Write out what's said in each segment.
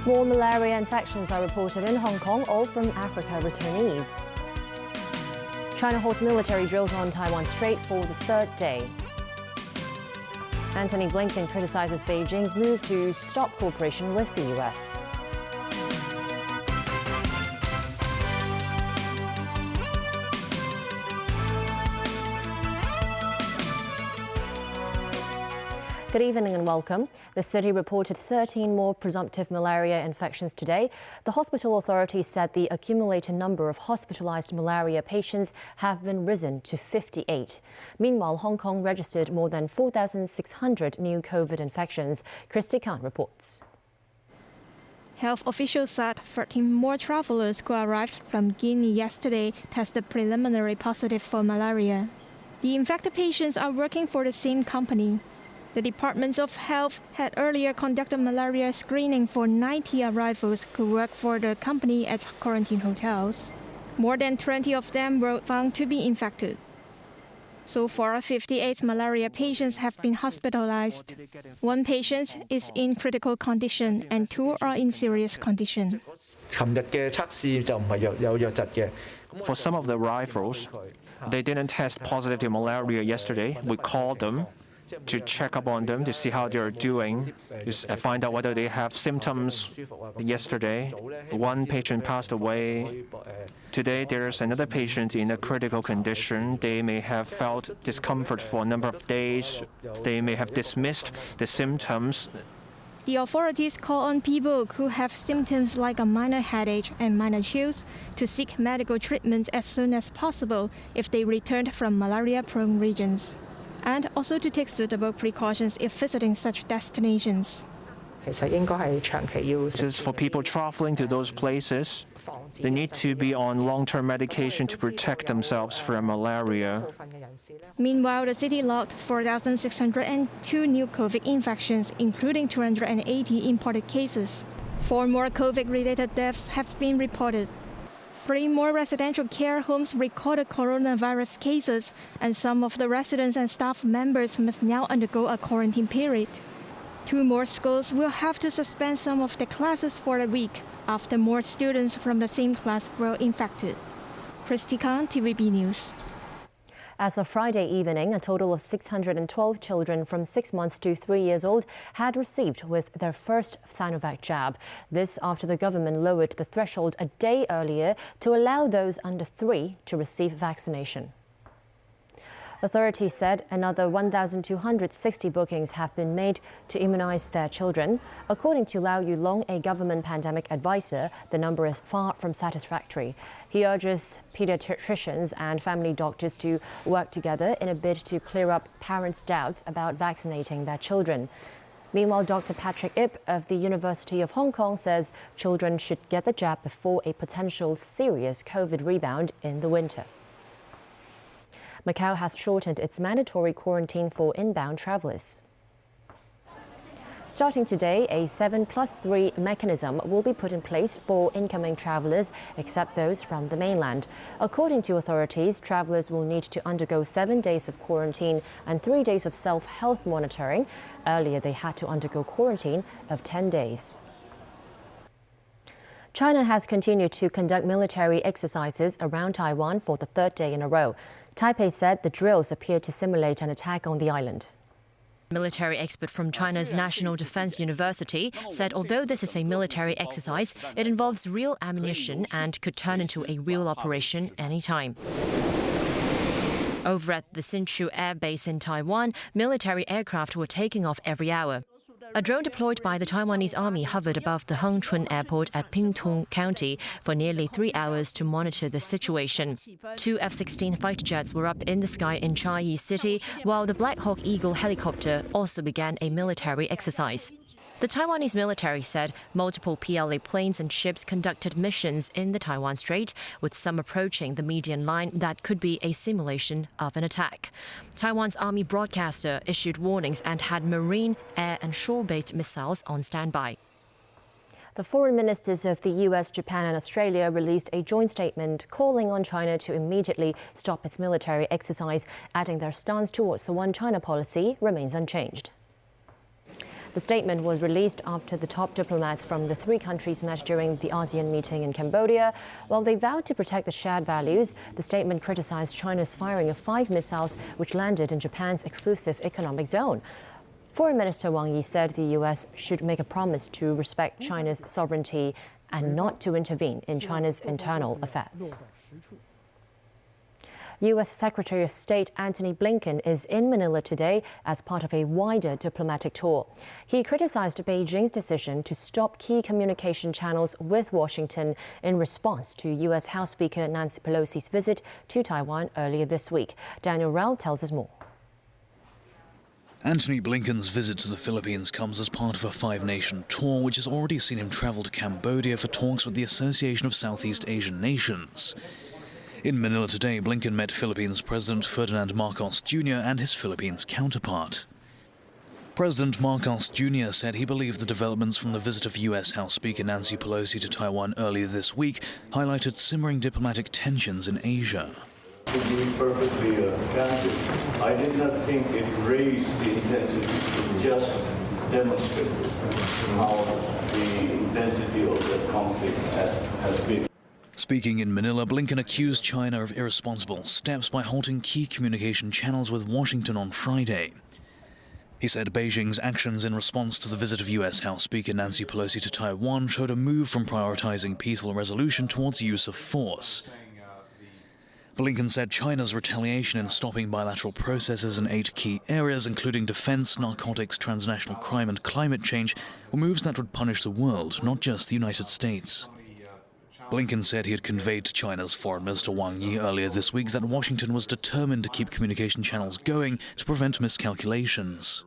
More malaria infections are reported in Hong Kong, all from Africa returnees. China holds military drills on Taiwan Strait for the third day. Antony Blinken criticizes Beijing's move to stop cooperation with the US. Good evening and welcome. The city reported 13 more presumptive malaria infections today. The hospital authorities said the accumulated number of hospitalized malaria patients have been risen to 58. Meanwhile, Hong Kong registered more than 4,600 new COVID infections. Christy Khan reports. Health officials said 13 more travelers who arrived from Guinea yesterday tested preliminary positive for malaria. The infected patients are working for the same company. The Department of Health had earlier conducted malaria screening for 90 arrivals who work for the company at quarantine hotels. More than 20 of them were found to be infected. So far, 58 malaria patients have been hospitalized. One patient is in critical condition and 2 are in serious condition. For some of the arrivals, they didn't test positive to malaria yesterday. We called them to check up on them to see how they're doing, to find out whether they have symptoms. Yesterday, one patient passed away. Today, there's another patient in a critical condition. They may have felt discomfort for a number of days. They may have dismissed the symptoms. The authorities call on people who have symptoms like a minor headache and minor chills to seek medical treatment as soon as possible if they returned from malaria-prone regions, and also to take suitable precautions if visiting such destinations. This is for people traveling to those places. They need to be on long-term medication to protect themselves from malaria. Meanwhile, the city logged 4,602 new COVID infections, including 280 imported cases. 4 more COVID-related deaths have been reported. 3 more residential care homes recorded coronavirus cases, and some of the residents and staff members must now undergo a quarantine period. 2 more schools will have to suspend some of their classes for a week after more students from the same class were infected. Christy Khan, TVB News. As of Friday evening, a total of 612 children from 6 months to 3 years old had received with their first Sinovac jab. This after the government lowered the threshold a day earlier to allow those under 3 to receive vaccination. Authorities said another 1,260 bookings have been made to immunize their children. According to Lau Yulong, a government pandemic advisor, the number is far from satisfactory. He urges pediatricians and family doctors to work together in a bid to clear up parents' doubts about vaccinating their children. Meanwhile, Dr. Patrick Ip of the University of Hong Kong says children should get the jab before a potential serious COVID rebound in the winter. Macau has shortened its mandatory quarantine for inbound travelers. Starting today, a 7+3 mechanism will be put in place for incoming travelers, except those from the mainland. According to authorities, travelers will need to undergo 7 days of quarantine and 3 days of self-health monitoring. Earlier, they had to undergo quarantine of 10 days. China has continued to conduct military exercises around Taiwan for the 3rd day in a row. Taipei said the drills appear to simulate an attack on the island. Military expert from China's National Defense University said although this is a military exercise, it involves real ammunition and could turn into a real operation anytime. Over at the Hsinchu Air Base in Taiwan, military aircraft were taking off every hour. A drone deployed by the Taiwanese Army hovered above the Hengchun Airport at Pingtung County for nearly 3 hours to monitor the situation. 2 F-16 fighter jets were up in the sky in Chiayi City, while the Black Hawk Eagle helicopter also began a military exercise. The Taiwanese military said multiple PLA planes and ships conducted missions in the Taiwan Strait, with some approaching the median line that could be a simulation of an attack. Taiwan's army broadcaster issued warnings and had marine, air and shore-based missiles on standby. The foreign ministers of the US, Japan and Australia released a joint statement calling on China to immediately stop its military exercise, adding their stance towards the One China policy remains unchanged. The statement was released after the top diplomats from the three countries met during the ASEAN meeting in Cambodia. While they vowed to protect the shared values, the statement criticized China's firing of 5 missiles which landed in Japan's exclusive economic zone. Foreign Minister Wang Yi said the U.S. should make a promise to respect China's sovereignty and not to intervene in China's internal affairs. U.S. Secretary of State Antony Blinken is in Manila today as part of a wider diplomatic tour. He criticized Beijing's decision to stop key communication channels with Washington in response to U.S. House Speaker Nancy Pelosi's visit to Taiwan earlier this week. Daniel Rao tells us more. Antony Blinken's visit to the Philippines comes as part of a 5-nation tour, which has already seen him travel to Cambodia for talks with the Association of Southeast Asian Nations. In Manila today, Blinken met Philippines President Ferdinand Marcos Jr. and his Philippines counterpart. President Marcos Jr. said he believed the developments from the visit of U.S. House Speaker Nancy Pelosi to Taiwan earlier this week highlighted simmering diplomatic tensions in Asia. To be perfectly candid, I did not think it raised the intensity, it just demonstrated how the intensity of the conflict has been. Speaking in Manila, Blinken accused China of irresponsible steps by halting key communication channels with Washington on Friday. He said Beijing's actions in response to the visit of U.S. House Speaker Nancy Pelosi to Taiwan showed a move from prioritizing peaceful resolution towards use of force. Blinken said China's retaliation in stopping bilateral processes in 8 key areas, including defense, narcotics, transnational crime and climate change, were moves that would punish the world, not just the United States. Blinken said he had conveyed to China's Foreign Minister Wang Yi earlier this week that Washington was determined to keep communication channels going to prevent miscalculations.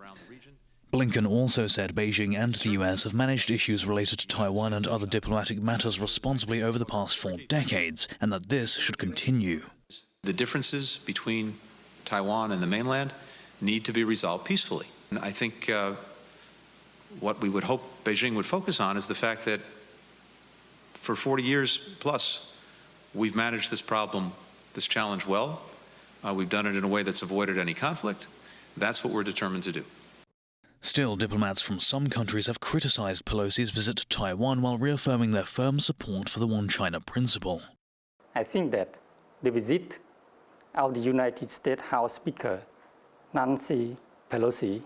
Blinken also said Beijing and the US have managed issues related to Taiwan and other diplomatic matters responsibly over the past 4 decades, and that this should continue. The differences between Taiwan and the mainland need to be resolved peacefully. And I think what we would hope Beijing would focus on is the fact that for 40 years plus, we've managed this problem, this challenge well. We've done it in a way that's avoided any conflict. That's what we're determined to do. Still, diplomats from some countries have criticized Pelosi's visit to Taiwan while reaffirming their firm support for the One China principle. I think that the visit of the United States House Speaker Nancy Pelosi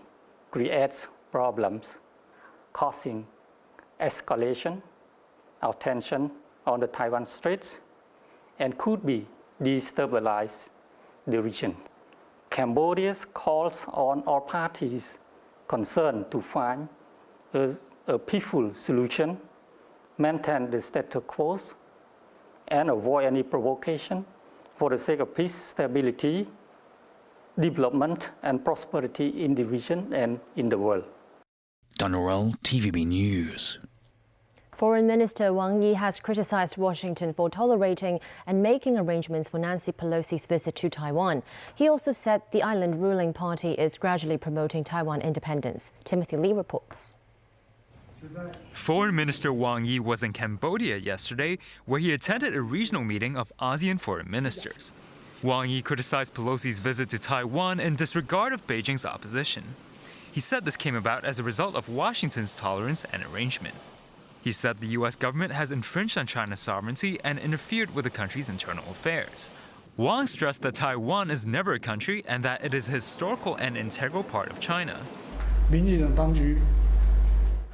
creates problems, causing escalation of tension on the Taiwan Strait and could be destabilize the region. Cambodia calls on all parties concerned to find a peaceful solution, maintain the status quo, and avoid any provocation for the sake of peace, stability, development, and prosperity in the region and in the world. Daniel Rao, TVB News. Foreign Minister Wang Yi has criticized Washington for tolerating and making arrangements for Nancy Pelosi's visit to Taiwan. He also said the island ruling party is gradually promoting Taiwan independence. Timothy Lee reports. Foreign Minister Wang Yi was in Cambodia yesterday, where he attended a regional meeting of ASEAN foreign ministers. Wang Yi criticized Pelosi's visit to Taiwan in disregard of Beijing's opposition. He said this came about as a result of Washington's tolerance and arrangement. He said the U.S. government has infringed on China's sovereignty and interfered with the country's internal affairs. Wang stressed that Taiwan is never a country and that it is a historical and integral part of China.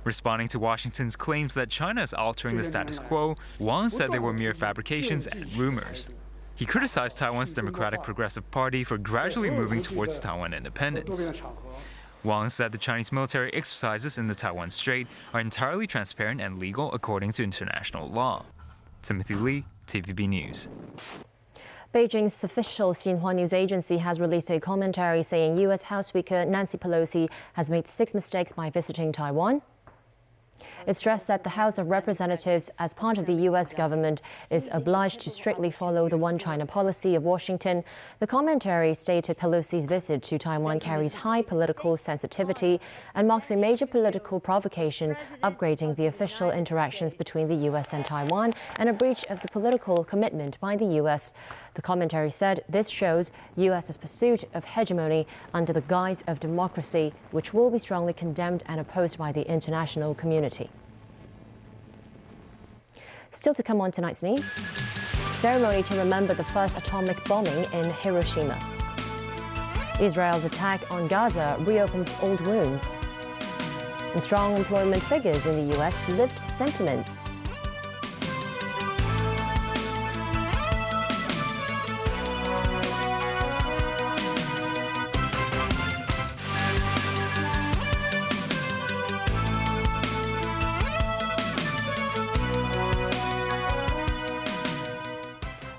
Responding to Washington's claims that China is altering the status quo, Wang said they were mere fabrications and rumors. He criticized Taiwan's Democratic Progressive Party for gradually moving towards Taiwan independence. Wang said the Chinese military exercises in the Taiwan Strait are entirely transparent and legal according to international law. Timothy Lee, TVB News. Beijing's official Xinhua news agency has released a commentary saying U.S. House Speaker Nancy Pelosi has made 6 mistakes by visiting Taiwan. It stressed that the House of Representatives, as part of the U.S. government, is obliged to strictly follow the One China policy of Washington. The commentary stated Pelosi's visit to Taiwan carries high political sensitivity and marks a major political provocation, upgrading the official interactions between the U.S. and Taiwan and a breach of the political commitment by the U.S. The commentary said this shows U.S.'s pursuit of hegemony under the guise of democracy, which will be strongly condemned and opposed by the international community. Still to come on tonight's news, ceremony to remember the first atomic bombing in Hiroshima. Israel's attack on Gaza reopens old wounds. And strong employment figures in the U.S. lift sentiments.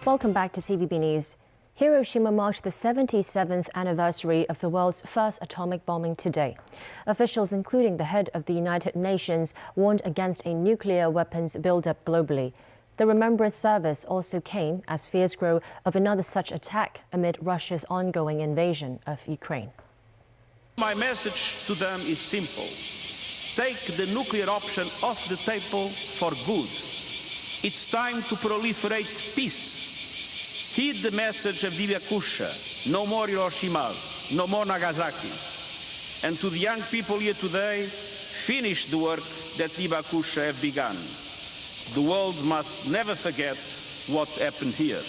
Welcome back to TVB News. Hiroshima marked the 77th anniversary of the world's first atomic bombing today. Officials, including the head of the United Nations, warned against a nuclear weapons buildup globally. The remembrance service also came as fears grow of another such attack amid Russia's ongoing invasion of Ukraine. My message to them is simple. Take the nuclear option off the table for good. It's time to proliferate peace. Heed the message of Hiroshima, no more Hiroshima, no more Nagasaki. And to the young people here today, finish the work that Hiroshima have begun. The world must never forget what happened here.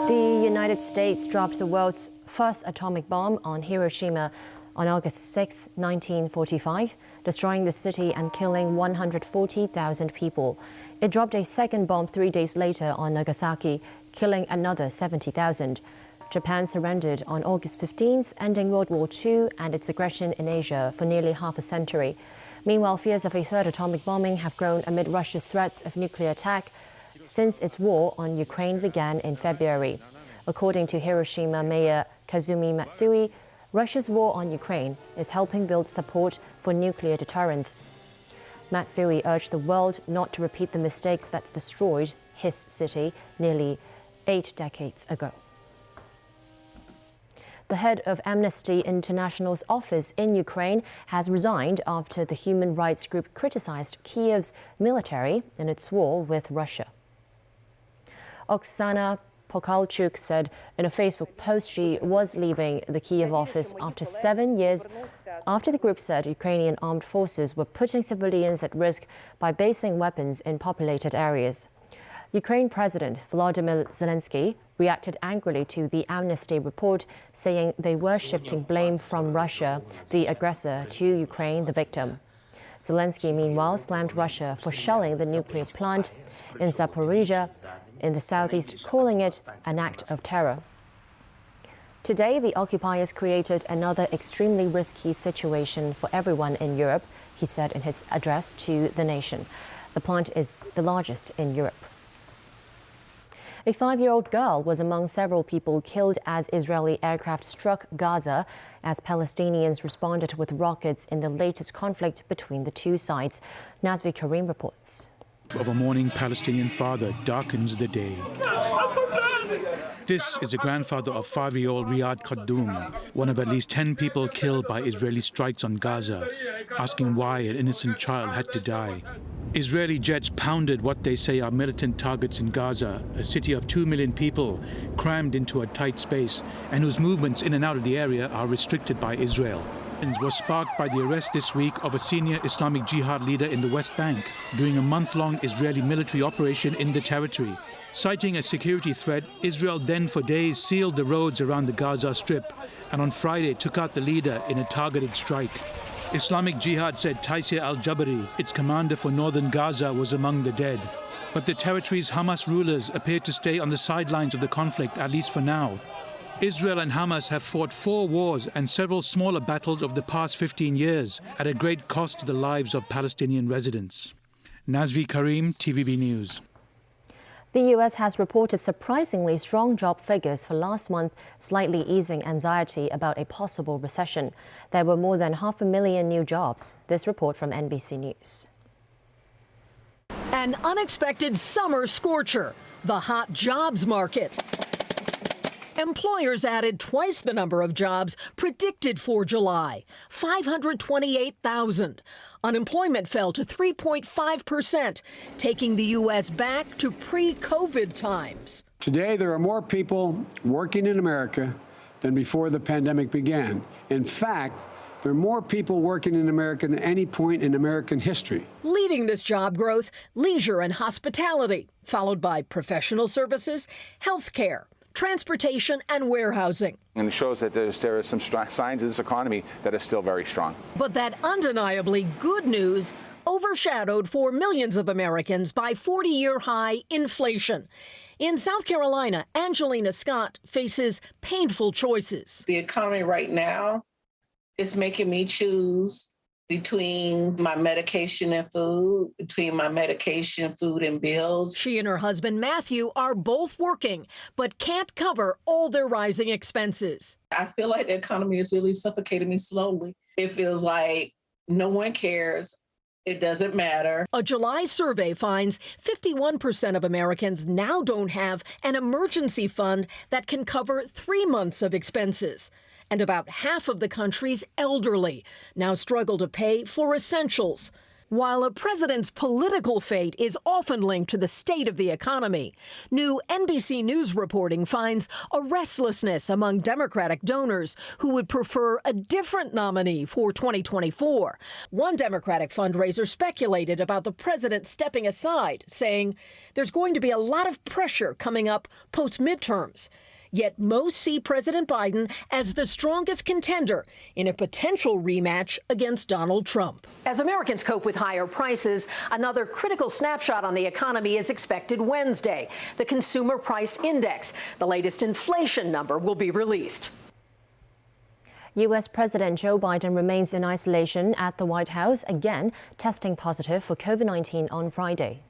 The United States dropped the world's first atomic bomb on Hiroshima on August 6, 1945, destroying the city and killing 140,000 people. It dropped a second bomb 3 days later on Nagasaki, killing another 70,000. Japan surrendered on August 15th, ending World War II and its aggression in Asia for nearly half a century. Meanwhile, fears of a third atomic bombing have grown amid Russia's threats of nuclear attack since its war on Ukraine began in February. According to Hiroshima Mayor Kazumi Matsui, Russia's war on Ukraine is helping build support for nuclear deterrence. Matsui urged the world not to repeat the mistakes that destroyed his city nearly 8 decades ago. The head of Amnesty International's office in Ukraine has resigned after the human rights group criticized Kiev's military in its war with Russia. Oksana Pokalchuk said in a Facebook post she was leaving the Kiev office after 7 years after the group said Ukrainian armed forces were putting civilians at risk by basing weapons in populated areas. Ukraine President Volodymyr Zelensky reacted angrily to the Amnesty report, saying they were shifting blame from Russia, the aggressor, to Ukraine, the victim. Zelensky, meanwhile, slammed Russia for shelling the nuclear plant in Zaporizhia in the southeast, calling it an act of terror. Today, the occupiers created another extremely risky situation for everyone in Europe, he said in his address to the nation. The plant is the largest in Europe. A 5-year-old girl was among several people killed as Israeli aircraft struck Gaza as Palestinians responded with rockets in the latest conflict between the two sides. Nazvi Karim reports. Of a mourning Palestinian father darkens the day. This is the grandfather of 5-year-old Riyad Khadoum, one of at least 10 people killed by Israeli strikes on Gaza, asking why an innocent child had to die. Israeli jets pounded what they say are militant targets in Gaza, a city of 2 million people crammed into a tight space and whose movements in and out of the area are restricted by Israel. Was sparked by the arrest this week of a senior Islamic Jihad leader in the West Bank during a month-long Israeli military operation in the territory. Citing a security threat, Israel then for days sealed the roads around the Gaza Strip and on Friday took out the leader in a targeted strike. Islamic Jihad said Taisir al-Jabari, its commander for northern Gaza, was among the dead. But the territory's Hamas rulers appear to stay on the sidelines of the conflict, at least for now. Israel and Hamas have fought 4 wars and several smaller battles over the past 15 years at a great cost to the lives of Palestinian residents. Nazvi Karim, TVB News. The U.S. has reported surprisingly strong job figures for last month, slightly easing anxiety about a possible recession. There were more than 500,000 new jobs. This report from NBC News. An unexpected summer scorcher, the hot jobs market. Employers added twice the number of jobs predicted for July, 528,000. Unemployment fell to 3.5%, taking the U.S. back to pre-COVID times. Today, there are more people working in America than before the pandemic began. In fact, there are more people working in America than any point in American history. Leading this job growth, leisure and hospitality, followed by professional services, healthcare, transportation and warehousing. And it shows that there are some signs of this economy that is still very strong. But that undeniably good news overshadowed for millions of Americans by 40-year high inflation. In South Carolina, Angelina Scott faces painful choices. The economy right now is making me choose between my medication and food, between my medication, food, and bills. She and her husband, Matthew, are both working, but can't cover all their rising expenses. I feel like the economy is really suffocating me slowly. It feels like no one cares. It doesn't matter. A July survey finds 51% of Americans now don't have an emergency fund that can cover 3 months of expenses. And about half of the country's elderly now struggle to pay for essentials. While a president's political fate is often linked to the state of the economy, new NBC News reporting finds a restlessness among Democratic donors who would prefer a different nominee for 2024. One Democratic fundraiser speculated about the president stepping aside, saying there's going to be a lot of pressure coming up post-midterms. Yet most see President Biden as the strongest contender in a potential rematch against Donald Trump. As Americans cope with higher prices, another critical snapshot on the economy is expected Wednesday. The Consumer Price Index, the latest inflation number, will be released. U.S. President Joe Biden remains in isolation at the White House, again testing positive for COVID-19 on Friday.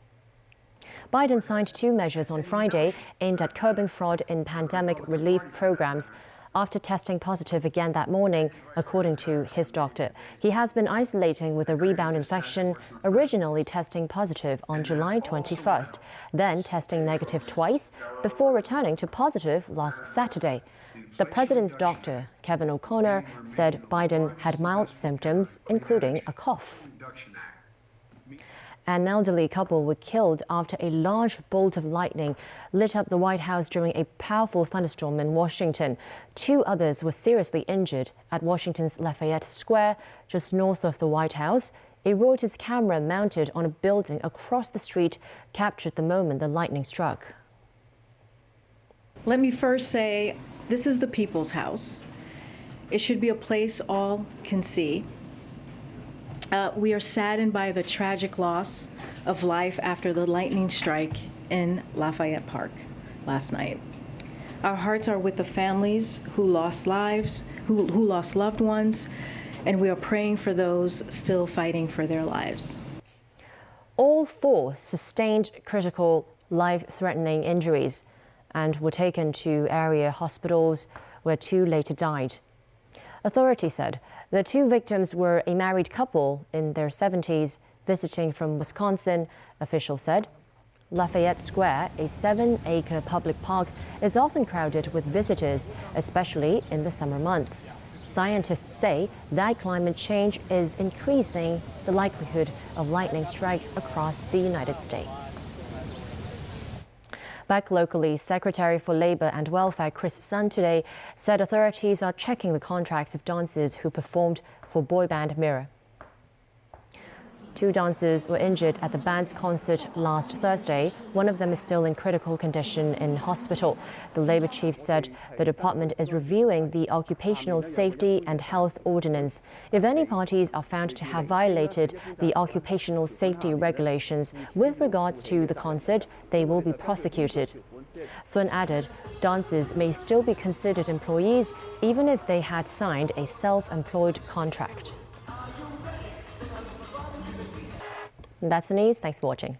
Biden signed 2 measures on Friday aimed at curbing fraud in pandemic relief programs after testing positive again that morning, according to his doctor. He has been isolating with a rebound infection, originally testing positive on July 21st, then testing negative twice before returning to positive last Saturday. The president's doctor, Kevin O'Connor, said Biden had mild symptoms, including a cough. An elderly couple were killed after a large bolt of lightning lit up the White House during a powerful thunderstorm in Washington. 2 others were seriously injured at Washington's Lafayette Square, just north of the White House. A Reuters camera mounted on a building across the street captured the moment the lightning struck. Let me first say, this is the people's house. It should be a place all can see. We are saddened by the tragic loss of life after the lightning strike in Lafayette Park last night. Our hearts are with the families who lost lives, who lost loved ones, and we are praying for those still fighting for their lives. All 4 sustained critical, life-threatening injuries and were taken to area hospitals where 2 later died. Authorities said the 2 victims were a married couple in their 70s visiting from Wisconsin. Officials said Lafayette Square, a 7-acre public park, is often crowded with visitors, especially in the summer months. Scientists say that climate change is increasing the likelihood of lightning strikes across the United States. Back locally, Secretary for Labor and Welfare Chris Sun today said authorities are checking the contracts of dancers who performed for boy band Mirror. 2 dancers were injured at the band's concert last Thursday. One of them is still in critical condition in hospital. The Labor chief said the department is reviewing the Occupational Safety and Health Ordinance. If any parties are found to have violated the occupational safety regulations with regards to the concert, they will be prosecuted. Sun added, dancers may still be considered employees even if they had signed a self-employed contract. And that's the news. Thanks for watching.